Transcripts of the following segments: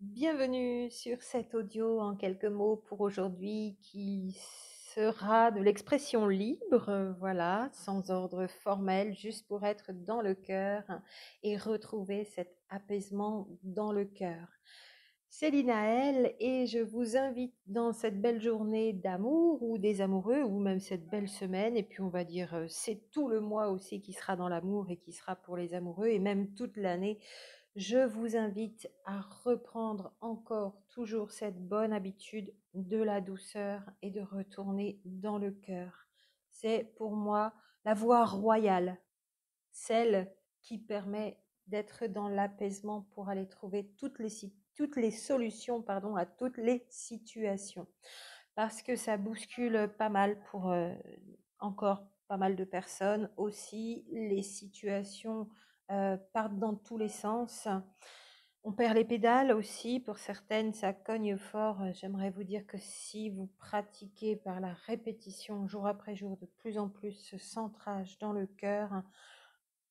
Bienvenue sur cet audio en quelques mots pour aujourd'hui qui sera de l'expression libre, voilà, sans ordre formel, juste pour être dans le cœur et retrouver cet apaisement dans le cœur. C'est Linaël et je vous invite dans cette belle journée d'amour ou des amoureux ou même cette belle semaine et puis on va dire c'est tout le mois aussi qui sera dans l'amour et qui sera pour les amoureux et même toute l'année. Je vous invite à reprendre encore toujours cette bonne habitude de la douceur et de retourner dans le cœur. C'est pour moi la voie royale, celle qui permet d'être dans l'apaisement pour aller trouver toutes les solutions à toutes les situations. Parce que ça bouscule pas mal pour encore pas mal de personnes. Aussi, les situations partent dans tous les sens. On perd les pédales aussi, pour certaines ça cogne fort. J'aimerais vous dire que si vous pratiquez par la répétition jour après jour de plus en plus ce centrage dans le cœur,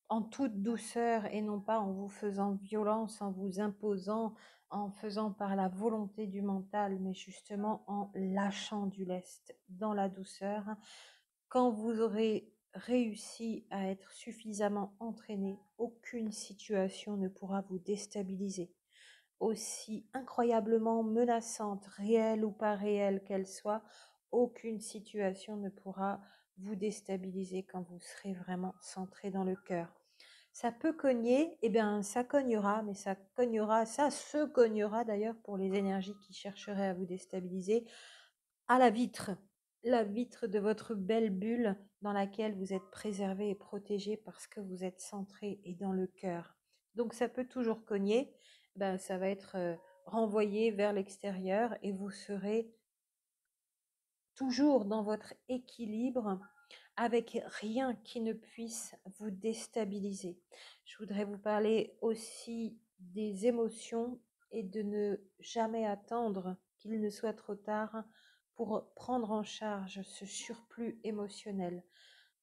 en toute douceur et non pas en vous faisant violence, en vous imposant, en faisant par la volonté du mental, mais justement en lâchant du lest dans la douceur, quand vous aurez réussi à être suffisamment entraîné, aucune situation ne pourra vous déstabiliser. Aussi incroyablement menaçante, réelle ou pas réelle qu'elle soit, aucune situation ne pourra vous déstabiliser quand vous serez vraiment centré dans le cœur. Ça peut cogner, eh bien ça cognera, mais ça cognera, ça se cognera d'ailleurs pour les énergies qui chercheraient à vous déstabiliser, à la vitre de votre belle bulle dans laquelle vous êtes préservé et protégé parce que vous êtes centré et dans le cœur. Donc ça peut toujours cogner, ben, ça va être renvoyé vers l'extérieur et vous serez toujours dans votre équilibre avec rien qui ne puisse vous déstabiliser. Je voudrais vous parler aussi des émotions et de ne jamais attendre qu'il ne soit trop tard pour prendre en charge ce surplus émotionnel.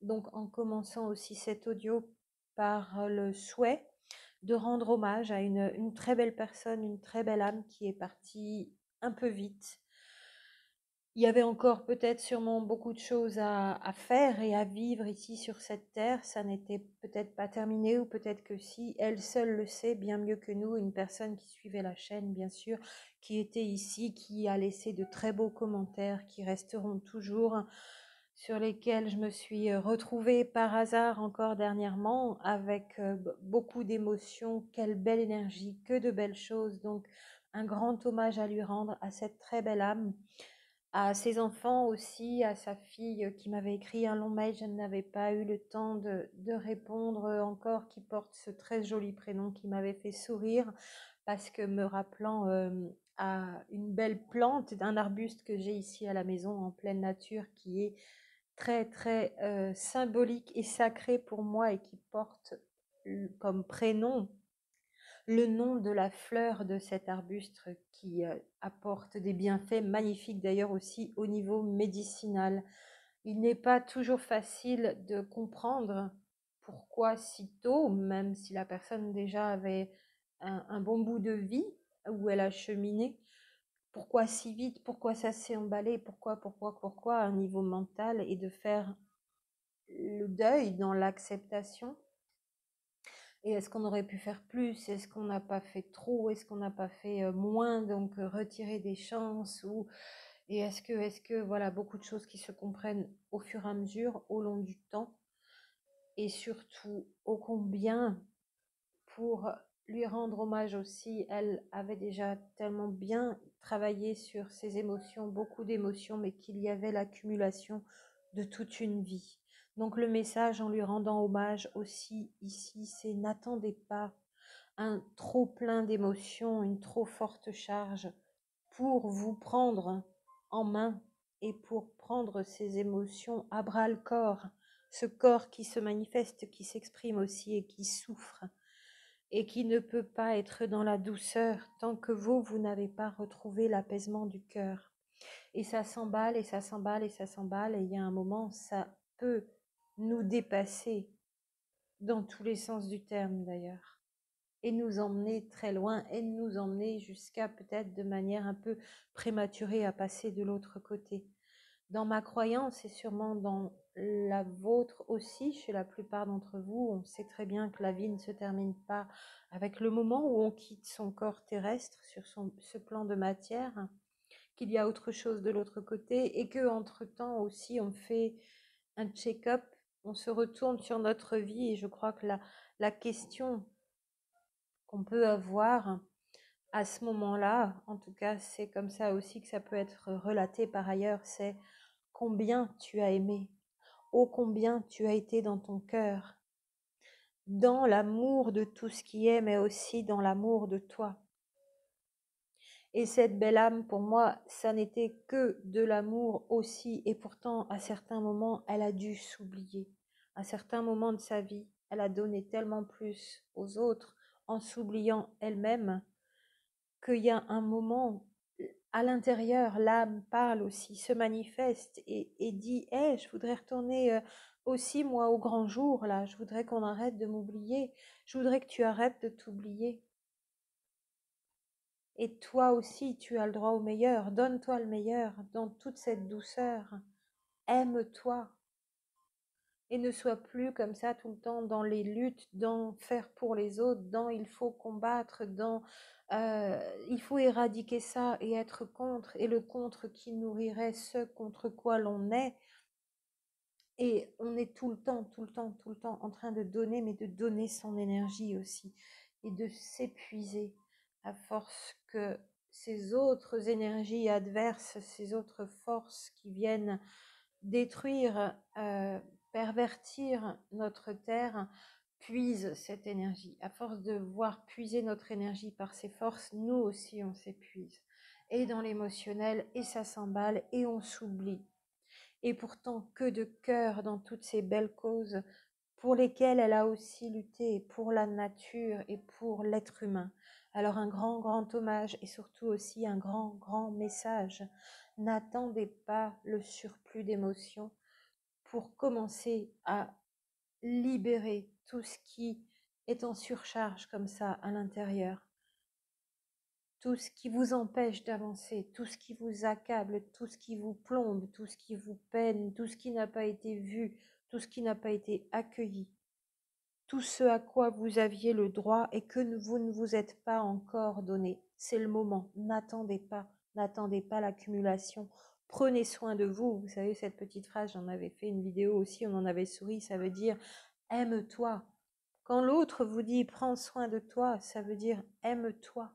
Donc en commençant aussi cet audio par le souhait de rendre hommage à une très belle personne, une très belle âme qui est partie un peu vite. Il y avait encore peut-être sûrement beaucoup de choses à faire et à vivre ici sur cette terre. Ça n'était peut-être pas terminé ou peut-être que si. Elle seule le sait bien mieux que nous. Une personne qui suivait la chaîne, bien sûr, qui était ici, qui a laissé de très beaux commentaires qui resteront toujours, sur lesquels je me suis retrouvée par hasard encore dernièrement avec beaucoup d'émotions. Quelle belle énergie, que de belles choses. Donc, un grand hommage à lui rendre à cette très belle âme, à ses enfants aussi, à sa fille qui m'avait écrit un long mail, je n'avais pas eu le temps de répondre encore, qui porte ce très joli prénom qui m'avait fait sourire parce que me rappelant à une belle plante d'un arbuste que j'ai ici à la maison en pleine nature qui est très très symbolique et sacré pour moi et qui porte comme prénom le nom de la fleur de cet arbuste qui apporte des bienfaits magnifiques d'ailleurs aussi au niveau médicinal. Il n'est pas toujours facile de comprendre pourquoi si tôt, même si la personne déjà avait un bon bout de vie où elle a cheminé, pourquoi si vite, pourquoi ça s'est emballé, pourquoi à un niveau mental, et de faire le deuil dans l'acceptation. Et est-ce qu'on aurait pu faire plus? Est-ce qu'on n'a pas fait trop? Est-ce qu'on n'a pas fait moins? Donc retirer des chances ou et est-ce que voilà beaucoup de choses qui se comprennent au fur et à mesure, au long du temps, et surtout ô combien pour lui rendre hommage aussi, elle avait déjà tellement bien travaillé sur ses émotions, beaucoup d'émotions, mais qu'il y avait l'accumulation de toute une vie. Donc le message en lui rendant hommage aussi ici, c'est n'attendez pas un trop plein d'émotions, une trop forte charge pour vous prendre en main et pour prendre ces émotions à bras le corps, ce corps qui se manifeste, qui s'exprime aussi et qui souffre et qui ne peut pas être dans la douceur tant que vous n'avez pas retrouvé l'apaisement du cœur. Et ça s'emballe et ça s'emballe et ça s'emballe et il y a un moment, ça peut nous dépasser dans tous les sens du terme d'ailleurs. et nous emmener très loin et nous emmener jusqu'à peut-être de manière un peu prématurée à passer de l'autre côté. Dans ma croyance et sûrement dans la vôtre aussi, chez la plupart d'entre vous, on sait très bien que la vie ne se termine pas avec le moment où on quitte son corps terrestre sur ce plan de matière, qu'il y a autre chose de l'autre côté et que entre-temps aussi on fait un check-up, on se retourne sur notre vie et je crois que la question qu'on peut avoir à ce moment-là, en tout cas c'est comme ça aussi que ça peut être relaté par ailleurs, c'est combien tu as aimé, ô combien tu as été dans ton cœur, dans l'amour de tout ce qui est, mais aussi dans l'amour de toi. Et cette belle âme, pour moi, ça n'était que de l'amour aussi, et pourtant, à certains moments, elle a dû s'oublier. À certains moments de sa vie, elle a donné tellement plus aux autres en s'oubliant elle-même qu'il y a un moment à l'intérieur, l'âme parle aussi, se manifeste et dit hey, je voudrais retourner aussi moi au grand jour là, je voudrais qu'on arrête de m'oublier, je voudrais que tu arrêtes de t'oublier. Et toi aussi, tu as le droit au meilleur, donne-toi le meilleur dans toute cette douceur, aime-toi. Et ne sois plus comme ça tout le temps dans les luttes, dans faire pour les autres, dans il faut combattre, dans il faut éradiquer ça et être contre, et le contre qui nourrirait ce contre quoi l'on est. Et on est tout le temps, tout le temps, tout le temps en train de donner, mais de donner son énergie aussi, et de s'épuiser à force que ces autres énergies adverses, ces autres forces qui viennent détruire, pervertir notre terre, puise cette énergie. À force de voir puiser notre énergie par ces forces, nous aussi on s'épuise. Et dans l'émotionnel, et ça s'emballe, et on s'oublie. Et pourtant, que de cœur dans toutes ces belles causes pour lesquelles elle a aussi lutté, pour la nature et pour l'être humain. Alors un grand, grand hommage et surtout aussi un grand, grand message. N'attendez pas le surplus d'émotions pour commencer à libérer tout ce qui est en surcharge comme ça à l'intérieur. Tout ce qui vous empêche d'avancer, tout ce qui vous accable, tout ce qui vous plombe, tout ce qui vous peine, tout ce qui n'a pas été vu, tout ce qui n'a pas été accueilli, tout ce à quoi vous aviez le droit et que vous ne vous êtes pas encore donné. C'est le moment, n'attendez pas l'accumulation. Prenez soin de vous. Vous savez, cette petite phrase, j'en avais fait une vidéo aussi, on en avait souri, ça veut dire aime-toi. Quand l'autre vous dit prends soin de toi, ça veut dire aime-toi.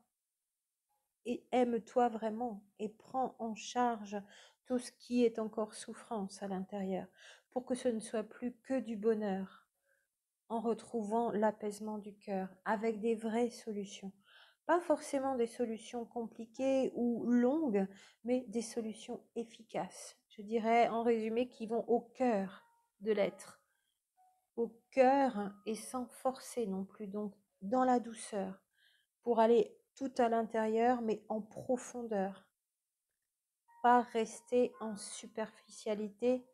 Et aime-toi vraiment et prends en charge tout ce qui est encore souffrance à l'intérieur pour que ce ne soit plus que du bonheur en retrouvant l'apaisement du cœur avec des vraies solutions. Pas forcément des solutions compliquées ou longues, mais des solutions efficaces. Je dirais en résumé qui vont au cœur de l'être, au cœur et sans forcer non plus, donc dans la douceur, pour aller tout à l'intérieur, mais en profondeur. Pas rester en superficialité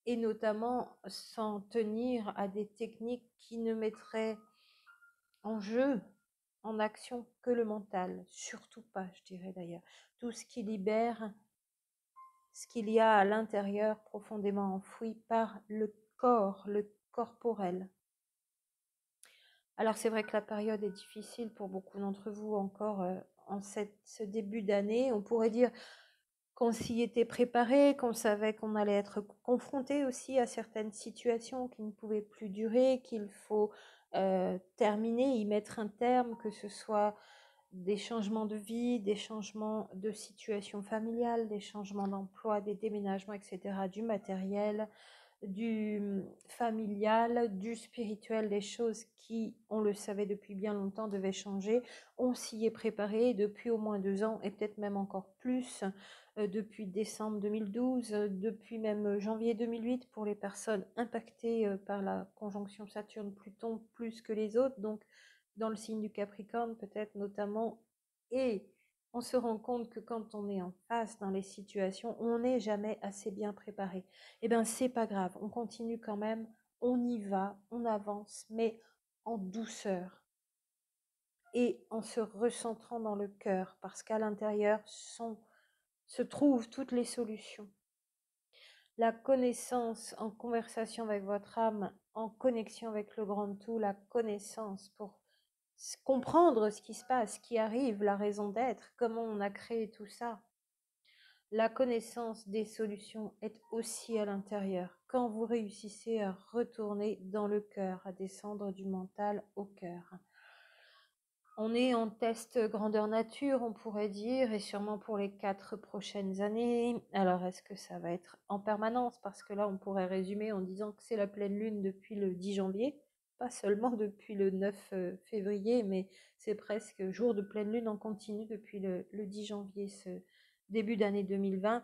et notamment s'en tenir à des techniques qui ne mettraient en jeu, en action que le mental. Surtout pas, je dirais d'ailleurs. Tout ce qui libère ce qu'il y a à l'intérieur profondément enfoui par le corps, le corporel. Alors c'est vrai que la période est difficile pour beaucoup d'entre vous encore en ce début d'année. On pourrait dire qu'on s'y était préparé, qu'on savait qu'on allait être confronté aussi à certaines situations qui ne pouvaient plus durer, qu'il faut terminer, y mettre un terme, que ce soit des changements de vie, des changements de situation familiale, des changements d'emploi, des déménagements, etc., du matériel, du familial, du spirituel, des choses qui, on le savait depuis bien longtemps, devaient changer. On s'y est préparé depuis au moins 2 ans et peut-être même encore plus depuis décembre 2012, depuis même janvier 2008 pour les personnes impactées par la conjonction Saturne-Pluton plus que les autres, donc dans le signe du Capricorne peut-être notamment. Et on se rend compte que quand on est en face dans les situations, on n'est jamais assez bien préparé. Eh bien, c'est pas grave, on continue quand même, on y va, on avance, mais en douceur. et en se recentrant dans le cœur, parce qu'à l'intérieur se trouvent toutes les solutions. La connaissance en conversation avec votre âme, en connexion avec le grand tout, la connaissance pour comprendre ce qui se passe, ce qui arrive, la raison d'être, comment on a créé tout ça. La connaissance des solutions est aussi à l'intérieur. Quand vous réussissez à retourner dans le cœur, à descendre du mental au cœur. On est en test grandeur nature, on pourrait dire, et sûrement pour les 4 prochaines années. Alors, est-ce que ça va être en permanence? Parce que là, on pourrait résumer en disant que c'est la pleine lune depuis le 10 janvier, pas seulement depuis le 9 février, mais c'est presque jour de pleine lune en continu depuis le 10 janvier, ce début d'année 2020,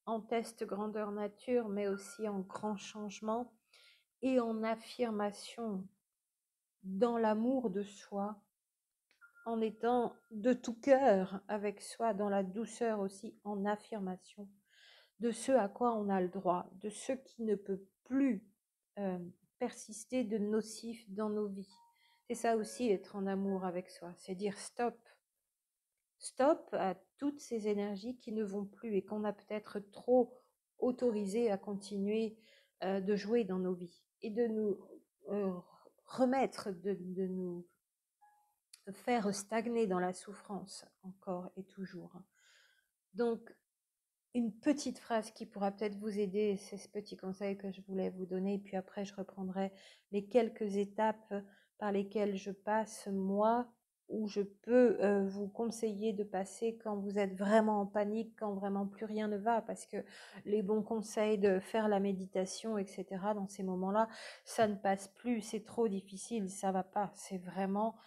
en test grandeur nature, mais aussi en grand changement et en affirmation dans l'amour de soi, en étant de tout cœur avec soi, dans la douceur aussi, en affirmation de ce à quoi on a le droit, de ce qui ne peut plus euh, persister de nocif dans nos vies. C'est ça aussi être en amour avec soi, c'est dire stop. Stop à toutes ces énergies qui ne vont plus et qu'on a peut-être trop autorisé à continuer de jouer dans nos vies et de nous remettre, de nous faire stagner dans la souffrance encore et toujours. Donc, une petite phrase qui pourra peut-être vous aider, c'est ce petit conseil que je voulais vous donner, et puis après je reprendrai les quelques étapes par lesquelles je passe moi, où je peux vous conseiller de passer quand vous êtes vraiment en panique, quand vraiment plus rien ne va, parce que les bons conseils de faire la méditation, etc., dans ces moments-là, ça ne passe plus, c'est trop difficile, ça va pas, c'est vraiment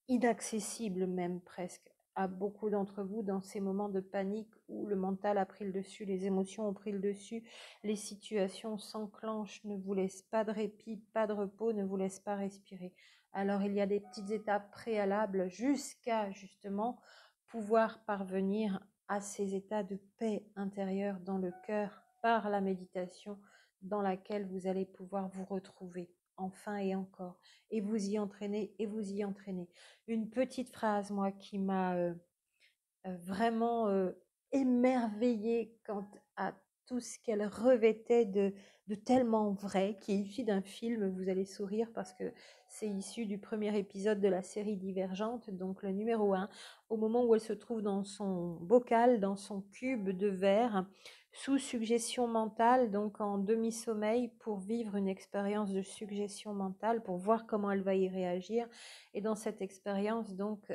inaccessible même presque à beaucoup d'entre vous dans ces moments de panique où le mental a pris le dessus, les émotions ont pris le dessus, les situations s'enclenchent, ne vous laissent pas de répit, pas de repos, ne vous laissent pas respirer. Alors il y a des petites étapes préalables jusqu'à justement pouvoir parvenir à ces états de paix intérieure dans le cœur par la méditation dans laquelle vous allez pouvoir vous retrouver enfin et encore, et vous y entraîner, et vous y entraîner. Une petite phrase, moi, qui m'a vraiment émerveillée quant à tout ce qu'elle revêtait de tellement vrai, qui est issu d'un film, vous allez sourire parce que c'est issu du premier épisode de la série Divergente, donc le numéro 1, au moment où elle se trouve dans son bocal, dans son cube de verre, sous suggestion mentale, donc en demi-sommeil, pour vivre une expérience de suggestion mentale, pour voir comment elle va y réagir. Et dans cette expérience, donc,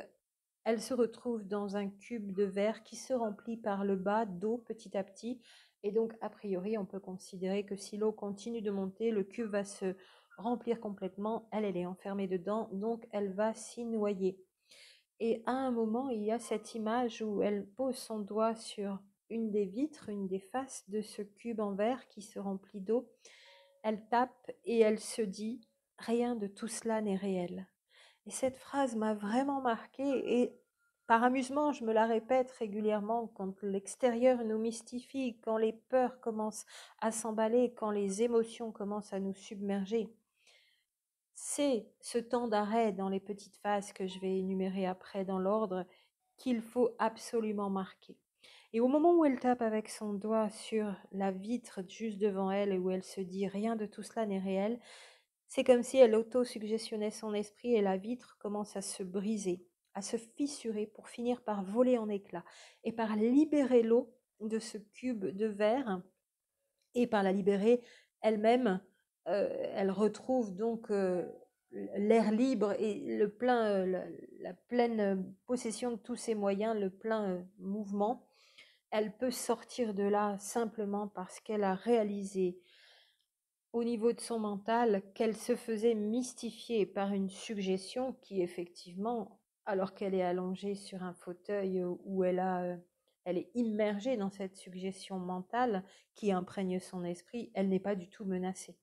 elle se retrouve dans un cube de verre qui se remplit par le bas d'eau petit à petit. Et donc, a priori, on peut considérer que si l'eau continue de monter, le cube va se remplir complètement. Elle est enfermée dedans, donc elle va s'y noyer. Et à un moment, il y a cette image où elle pose son doigt sur une des vitres, une des faces de ce cube en verre qui se remplit d'eau. Elle tape et elle se dit « Rien de tout cela n'est réel ». Et cette phrase m'a vraiment marquée et par amusement, je me la répète régulièrement quand l'extérieur nous mystifie, quand les peurs commencent à s'emballer, quand les émotions commencent à nous submerger. C'est ce temps d'arrêt dans les petites phases que je vais énumérer après dans l'ordre qu'il faut absolument marquer. Et au moment où elle tape avec son doigt sur la vitre juste devant elle et où elle se dit « rien de tout cela n'est réel », c'est comme si elle auto-suggestionnait son esprit et la vitre commence à se briser, à se fissurer pour finir par voler en éclats et par libérer l'eau de ce cube de verre et par la libérer elle-même, elle retrouve donc l'air libre et le plein, la pleine possession de tous ses moyens, le plein mouvement. Elle peut sortir de là simplement parce qu'elle a réalisé au niveau de son mental qu'elle se faisait mystifier par une suggestion qui effectivement, alors qu'elle est allongée sur un fauteuil où elle est immergée dans cette suggestion mentale qui imprègne son esprit, elle n'est pas du tout menacée.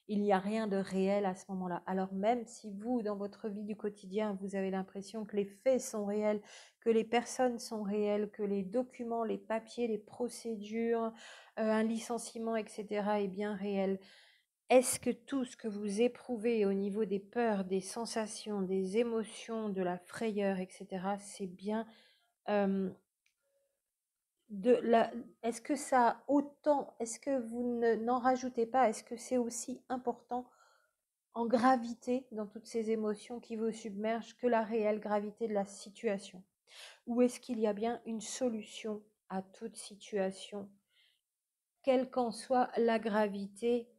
Il n'y a rien de réel à ce moment-là. Alors même si vous, dans votre vie du quotidien, vous avez l'impression que les faits sont réels, que les personnes sont réelles, que les documents, les papiers, les procédures, un licenciement, etc. est bien réel, Est-ce que tout ce que vous éprouvez au niveau des peurs, des sensations, des émotions, de la frayeur, etc., c'est bien euh, de la... Est-ce que ça a autant, est-ce que vous n'en rajoutez pas, est-ce que c'est aussi important en gravité dans toutes ces émotions qui vous submergent que la réelle gravité de la situation? Ou est-ce qu'il y a bien une solution à toute situation, quelle qu'en soit la gravité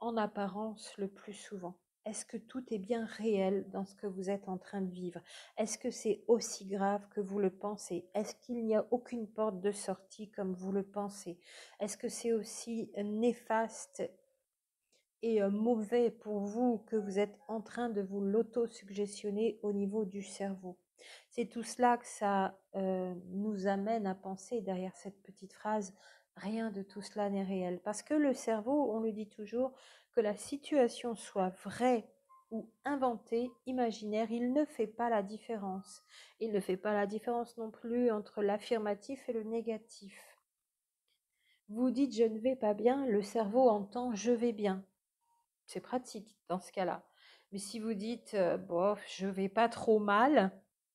en apparence le plus souvent? Est-ce que tout est bien réel dans ce que vous êtes en train de vivre? Est-ce que c'est aussi grave que vous le pensez? Est-ce qu'il n'y a aucune porte de sortie comme vous le pensez? Est-ce que c'est aussi néfaste et mauvais pour vous que vous êtes en train de vous l'auto-suggestionner au niveau du cerveau? C'est tout cela que ça nous amène à penser derrière cette petite phrase. Rien de tout cela n'est réel. Parce que le cerveau, on le dit toujours, que la situation soit vraie ou inventée, imaginaire, il ne fait pas la différence. Il ne fait pas la différence non plus entre l'affirmatif et le négatif. Vous dites je ne vais pas bien, le cerveau entend je vais bien. C'est pratique dans ce cas-là. Mais si vous dites bof, je vais pas trop mal,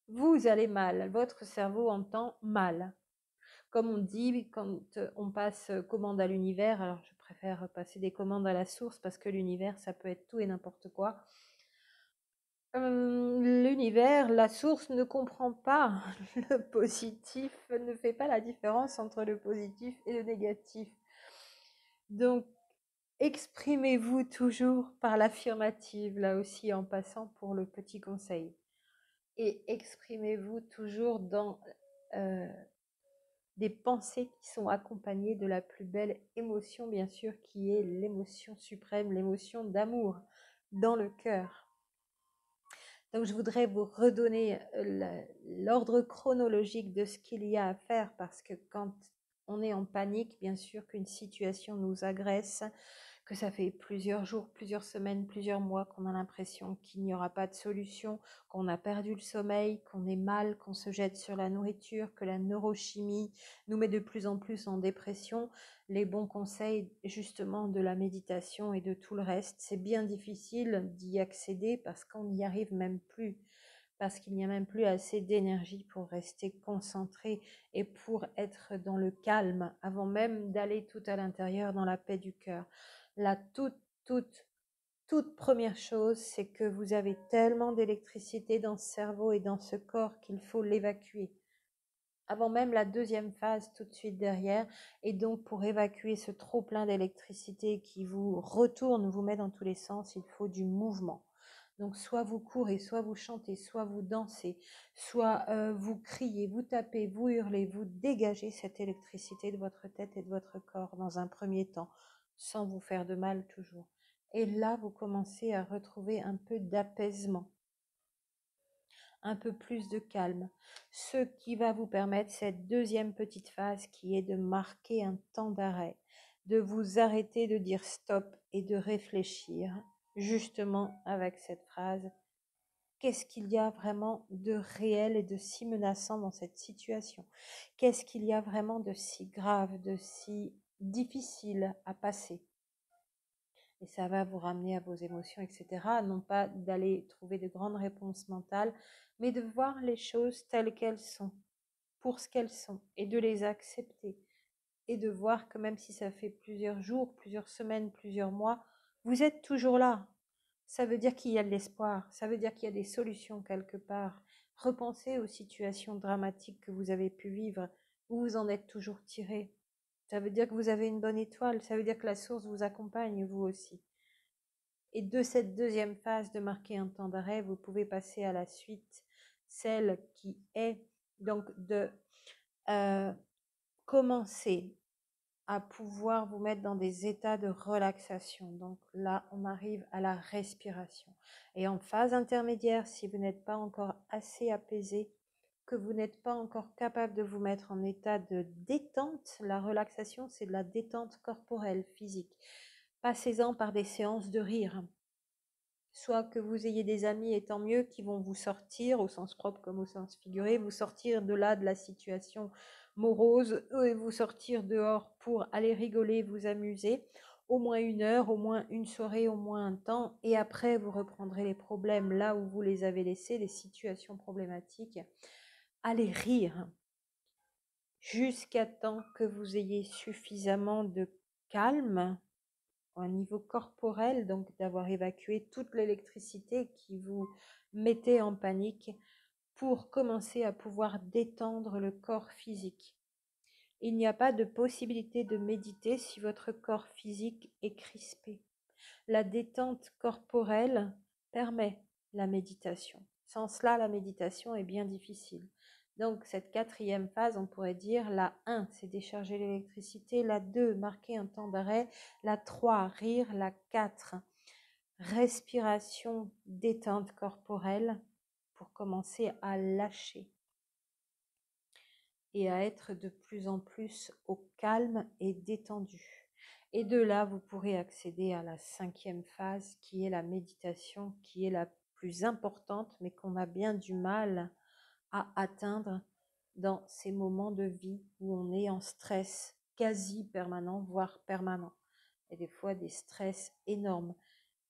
vous allez mal. Votre cerveau entend mal. Comme on dit quand on passe commande à l'univers, alors je préfère passer des commandes à la source parce que l'univers, ça peut être tout et n'importe quoi. L'univers, la source ne comprend pas le positif, ne fait pas la différence entre le positif et le négatif. Donc, exprimez-vous toujours par l'affirmative, là aussi en passant pour le petit conseil. Et exprimez-vous toujours dans des pensées qui sont accompagnées de la plus belle émotion, bien sûr, qui est l'émotion suprême, l'émotion d'amour dans le cœur. Donc, je voudrais vous redonner l'ordre chronologique de ce qu'il y a à faire parce que quand on est en panique, bien sûr qu'une situation nous agresse, que ça fait plusieurs jours, plusieurs semaines, plusieurs mois qu'on a l'impression qu'il n'y aura pas de solution, qu'on a perdu le sommeil, qu'on est mal, qu'on se jette sur la nourriture, que la neurochimie nous met de plus en plus en dépression. Les bons conseils justement de la méditation et de tout le reste, c'est bien difficile d'y accéder parce qu'on n'y arrive même plus, parce qu'il n'y a même plus assez d'énergie pour rester concentré et pour être dans le calme avant même d'aller tout à l'intérieur dans la paix du cœur. La toute première chose, c'est que vous avez tellement d'électricité dans ce cerveau et dans ce corps qu'il faut l'évacuer. Avant même la deuxième phase, tout de suite derrière. Et donc, pour évacuer ce trop plein d'électricité qui vous retourne, vous met dans tous les sens, il faut du mouvement. Donc, soit vous courez, soit vous chantez, soit vous dansez, soit vous criez, vous tapez, vous hurlez, vous dégagez cette électricité de votre tête et de votre corps dans un premier temps, sans vous faire de mal toujours. Et là, vous commencez à retrouver un peu d'apaisement, un peu plus de calme, ce qui va vous permettre cette deuxième petite phase qui est de marquer un temps d'arrêt, de vous arrêter de dire stop et de réfléchir justement avec cette phrase. Qu'est-ce qu'il y a vraiment de réel et de si menaçant dans cette situation? Qu'est-ce qu'il y a vraiment de si grave, de si difficile à passer? Et ça va vous ramener à vos émotions, etc. Non pas d'aller trouver de grandes réponses mentales, mais de voir les choses telles qu'elles sont, pour ce qu'elles sont, et de les accepter. Et de voir que même si ça fait plusieurs jours, plusieurs semaines, plusieurs mois, vous êtes toujours là. Ça veut dire qu'il y a de l'espoir, ça veut dire qu'il y a des solutions quelque part. Repensez aux situations dramatiques que vous avez pu vivre, où vous en êtes toujours tiré. Ça veut dire que vous avez une bonne étoile, ça veut dire que la source vous accompagne, vous aussi. Et de cette deuxième phase de marquer un temps d'arrêt, vous pouvez passer à la suite, celle qui est donc de commencer à pouvoir vous mettre dans des états de relaxation. Donc là, on arrive à la respiration. Et en phase intermédiaire, si vous n'êtes pas encore assez apaisé, que vous n'êtes pas encore capable de vous mettre en état de détente, la relaxation, c'est de la détente corporelle, physique. Passez-en par des séances de rire. Soit que vous ayez des amis, et tant mieux, qui vont vous sortir, au sens propre comme au sens figuré, vous sortir de là, de la situation morose, et vous sortir dehors pour aller rigoler, vous amuser. au moins 1 heure, au moins une soirée, au moins un temps, et après vous reprendrez les problèmes là où vous les avez laissés, les situations problématiques. Allez rire jusqu'à temps que vous ayez suffisamment de calme au niveau corporel, donc d'avoir évacué toute l'électricité qui vous mettait en panique pour commencer à pouvoir détendre le corps physique. Il n'y a pas de possibilité de méditer si votre corps physique est crispé. La détente corporelle permet la méditation. Sans cela, la méditation est bien difficile. Donc, cette 4e phase, on pourrait dire la 1, c'est décharger l'électricité, la 2, marquer un temps d'arrêt, la 3, rire, la 4, respiration, détente corporelle pour commencer à lâcher et à être de plus en plus au calme et détendu. Et de là, vous pourrez accéder à la 5e phase qui est la méditation, qui est la plus importante, mais qu'on a bien du mal à atteindre dans ces moments de vie où on est en stress quasi permanent, voire permanent. Et des fois des stress énormes,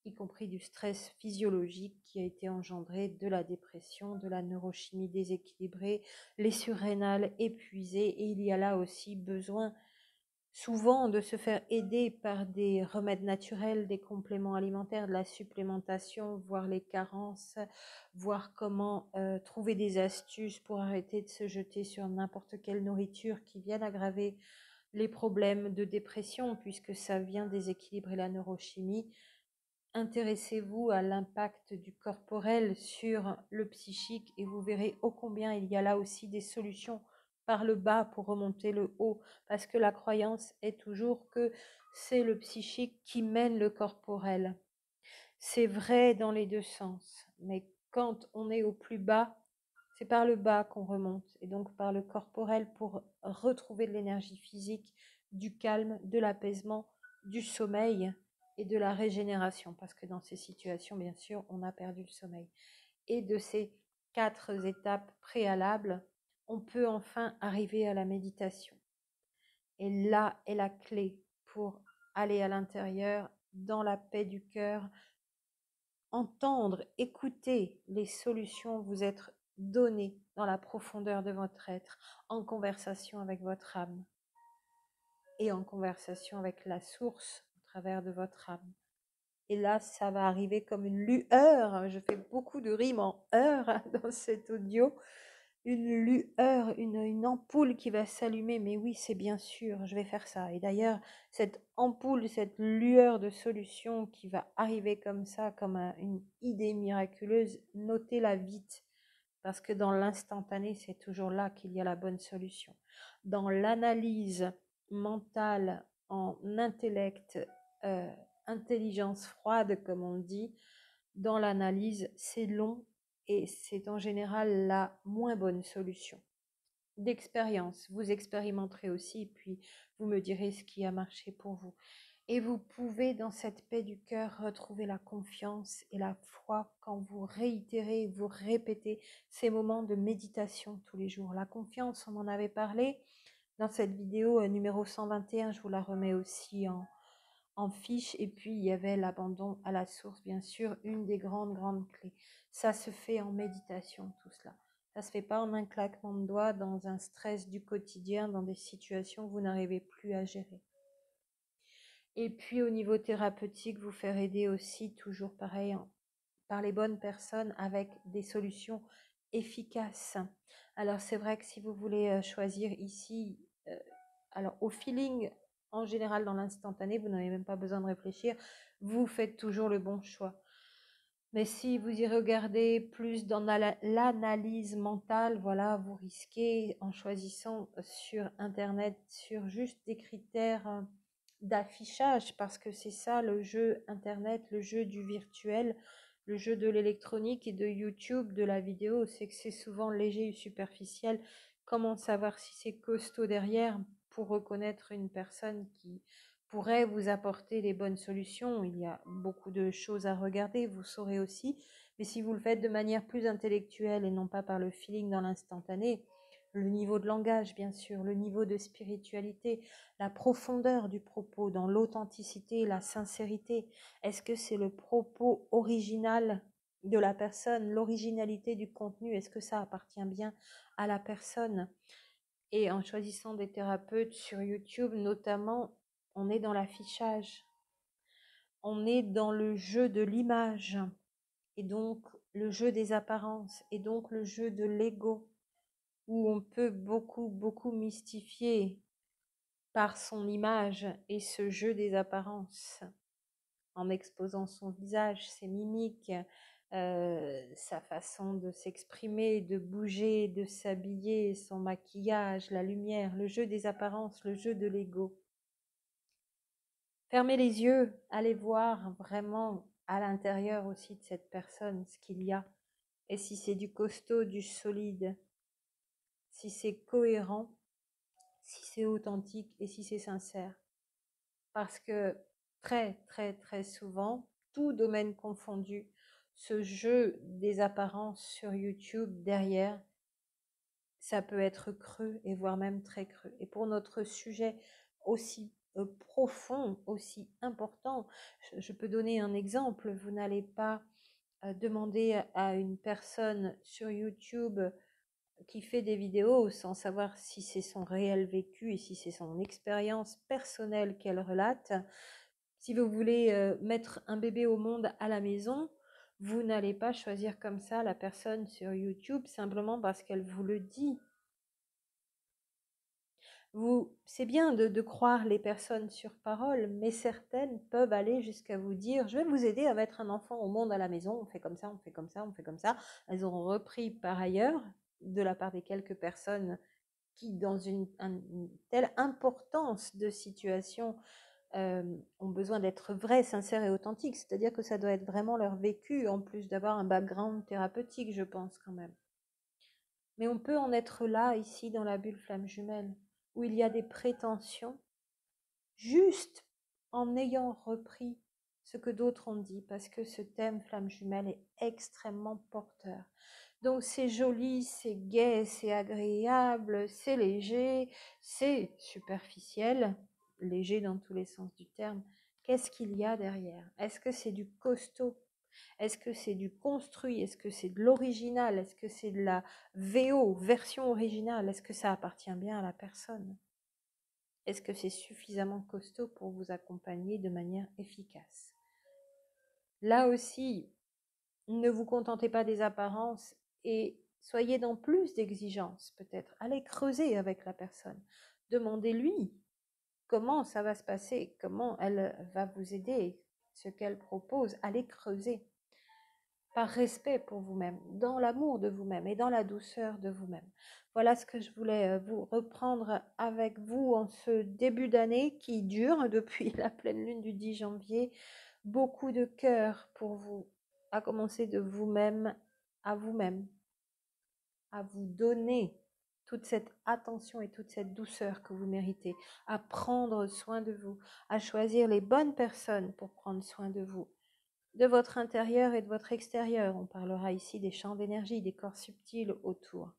y compris du stress physiologique qui a été engendré de la dépression, de la neurochimie déséquilibrée, les surrénales épuisées, et il y a là aussi besoin souvent de se faire aider par des remèdes naturels, des compléments alimentaires, de la supplémentation, voir les carences, voir comment trouver des astuces pour arrêter de se jeter sur n'importe quelle nourriture qui vienne aggraver les problèmes de dépression, puisque ça vient déséquilibrer la neurochimie. Intéressez-vous à l'impact du corporel sur le psychique et vous verrez ô combien il y a là aussi des solutions par le bas pour remonter le haut, parce que la croyance est toujours que c'est le psychique qui mène le corporel. C'est vrai dans les deux sens, mais quand on est au plus bas, c'est par le bas qu'on remonte, et donc par le corporel pour retrouver de l'énergie physique, du calme, de l'apaisement, du sommeil et de la régénération, parce que dans ces situations, bien sûr, on a perdu le sommeil. Et de ces 4 étapes préalables, on peut enfin arriver à la méditation. Et là est la clé pour aller à l'intérieur, dans la paix du cœur, entendre, écouter les solutions vous être données dans la profondeur de votre être, en conversation avec votre âme et en conversation avec la source au travers de votre âme. Et là, ça va arriver comme une lueur. Je fais beaucoup de rimes en heure dans cet audio. Une lueur, une ampoule qui va s'allumer. Mais oui, c'est bien sûr, je vais faire ça. Et d'ailleurs, cette ampoule, cette lueur de solution qui va arriver comme ça, comme une idée miraculeuse, notez-la vite. Parce que dans l'instantané, c'est toujours là qu'il y a la bonne solution. Dans l'analyse mentale, en intellect, intelligence froide, comme on dit, dans l'analyse, c'est long et c'est en général la moins bonne solution. D'expérience, vous expérimenterez aussi, puis vous me direz ce qui a marché pour vous. Et vous pouvez, dans cette paix du cœur, retrouver la confiance et la foi quand vous réitérez, vous répétez ces moments de méditation tous les jours. La confiance, on en avait parlé dans cette vidéo numéro 121, je vous la remets aussi en fiche. Et puis, il y avait l'abandon à la source, bien sûr, une des grandes clés. Ça se fait en méditation, tout cela. Ça se fait pas en un claquement de doigts, dans un stress du quotidien, dans des situations que vous n'arrivez plus à gérer. Et puis au niveau thérapeutique, vous faire aider aussi, toujours pareil, par les bonnes personnes avec des solutions efficaces. Alors c'est vrai que si vous voulez choisir ici, alors au feeling, en général dans l'instantané, vous n'avez même pas besoin de réfléchir, vous faites toujours le bon choix. Mais si vous y regardez plus dans l'analyse mentale, voilà, vous risquez, en choisissant sur Internet, sur juste des critères d'affichage, parce que c'est ça le jeu Internet, le jeu du virtuel, le jeu de l'électronique et de YouTube, de la vidéo, c'est que c'est souvent léger et superficiel. Comment savoir si c'est costaud derrière pour reconnaître une personne qui pourrait vous apporter les bonnes solutions? Il y a beaucoup de choses à regarder, vous saurez aussi. Mais si vous le faites de manière plus intellectuelle et non pas par le feeling dans l'instantané, le niveau de langage, bien sûr, le niveau de spiritualité, la profondeur du propos, dans l'authenticité, la sincérité. Est-ce que c'est le propos original de la personne, l'originalité du contenu? Est-ce que ça appartient bien à la personne? Et en choisissant des thérapeutes sur YouTube, notamment, on est dans l'affichage, on est dans le jeu de l'image, et donc le jeu des apparences, et donc le jeu de l'ego, où on peut beaucoup mystifier par son image et ce jeu des apparences, en exposant son visage, ses mimiques, sa façon de s'exprimer, de bouger, de s'habiller, son maquillage, la lumière, le jeu des apparences, le jeu de l'ego. Fermez les yeux, allez voir vraiment à l'intérieur aussi de cette personne ce qu'il y a. Et si c'est du costaud, du solide, si c'est cohérent, si c'est authentique et si c'est sincère. Parce que très souvent, tout domaine confondu, ce jeu des apparences sur YouTube derrière, ça peut être creux et voire même très creux. Et pour notre sujet aussi profond, aussi important, je peux donner un exemple. Vous n'allez pas demander à une personne sur YouTube qui fait des vidéos sans savoir si c'est son réel vécu et si c'est son expérience personnelle qu'elle relate. Si vous voulez mettre un bébé au monde à la maison, vous n'allez pas choisir comme ça la personne sur YouTube simplement parce qu'elle vous le dit. C'est bien de croire les personnes sur parole, mais certaines peuvent aller jusqu'à vous dire: je vais vous aider à mettre un enfant au monde à la maison, on fait comme ça, on fait comme ça, on fait comme ça. Elles ont repris par ailleurs, de la part des quelques personnes qui, dans une telle importance de situation, ont besoin d'être vraies, sincères et authentiques. C'est-à-dire que ça doit être vraiment leur vécu, en plus d'avoir un background thérapeutique, je pense quand même. Mais on peut en être là, ici, dans la bulle flamme jumelle, où il y a des prétentions, juste en ayant repris ce que d'autres ont dit, parce que ce thème flamme jumelle est extrêmement porteur. Donc c'est joli, c'est gai, c'est agréable, c'est léger, c'est superficiel, léger dans tous les sens du terme. Qu'est-ce qu'il y a derrière? Est-ce que c'est du costaud? Est-ce que c'est du construit? Est-ce que c'est de l'original? Est-ce que c'est de la VO, version originale? Est-ce que ça appartient bien à la personne? Est-ce que c'est suffisamment costaud pour vous accompagner de manière efficace? Là aussi, ne vous contentez pas des apparences et soyez dans plus d'exigences peut-être. Allez creuser avec la personne. Demandez-lui comment ça va se passer, comment elle va vous aider, ce qu'elle propose. Allez creuser. Par respect pour vous-même, dans l'amour de vous-même et dans la douceur de vous-même. Voilà ce que je voulais vous reprendre avec vous en ce début d'année qui dure depuis la pleine lune du 10 janvier. Beaucoup de cœur pour vous, à commencer de vous-même à vous-même, à vous donner toute cette attention et toute cette douceur que vous méritez, à prendre soin de vous, à choisir les bonnes personnes pour prendre soin de votre intérieur et de votre extérieur. On parlera ici des champs d'énergie, des corps subtils autour.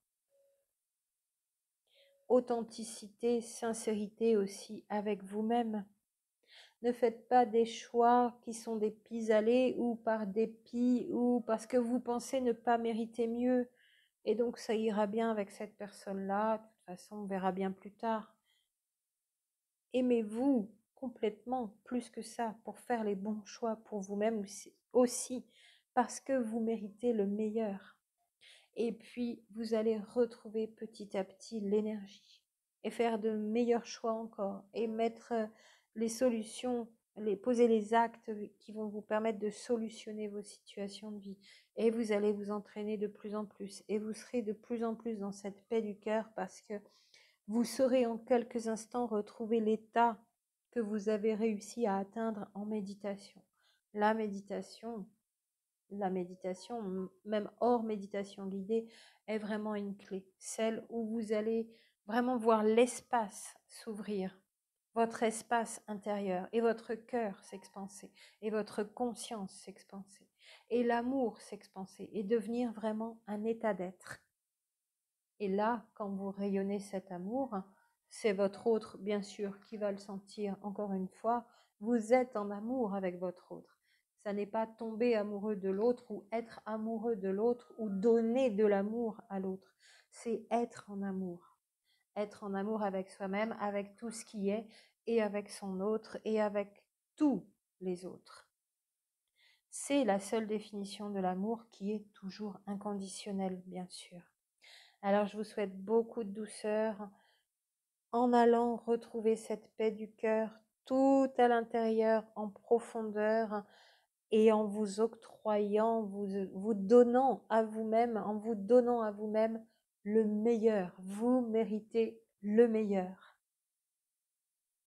Authenticité, sincérité aussi avec vous-même. Ne faites pas des choix qui sont des pis-aller ou par dépit ou parce que vous pensez ne pas mériter mieux. Et donc ça ira bien avec cette personne-là. De toute façon, on verra bien plus tard. Aimez-vous complètement, plus que ça, pour faire les bons choix pour vous-même aussi, parce que vous méritez le meilleur. Et puis, vous allez retrouver petit à petit l'énergie et faire de meilleurs choix encore et mettre les solutions, poser les actes qui vont vous permettre de solutionner vos situations de vie. Et vous allez vous entraîner de plus en plus et vous serez de plus en plus dans cette paix du cœur parce que vous saurez en quelques instants retrouver l'état que vous avez réussi à atteindre en méditation. La méditation, même hors méditation guidée, est vraiment une clé. Celle où vous allez vraiment voir l'espace s'ouvrir, votre espace intérieur et votre cœur s'expanser et votre conscience s'expanser et l'amour s'expanser et devenir vraiment un état d'être. Et là, quand vous rayonnez cet amour, c'est votre autre, bien sûr, qui va le sentir encore une fois. Vous êtes en amour avec votre autre. Ça n'est pas tomber amoureux de l'autre ou être amoureux de l'autre ou donner de l'amour à l'autre. C'est être en amour. Être en amour avec soi-même, avec tout ce qui est, et avec son autre, et avec tous les autres. C'est la seule définition de l'amour qui est toujours inconditionnelle, bien sûr. Alors je vous souhaite beaucoup de douceur en allant retrouver cette paix du cœur tout à l'intérieur, en profondeur, et en vous octroyant, vous donnant à vous-même, en vous donnant à vous-même le meilleur. Vous méritez le meilleur.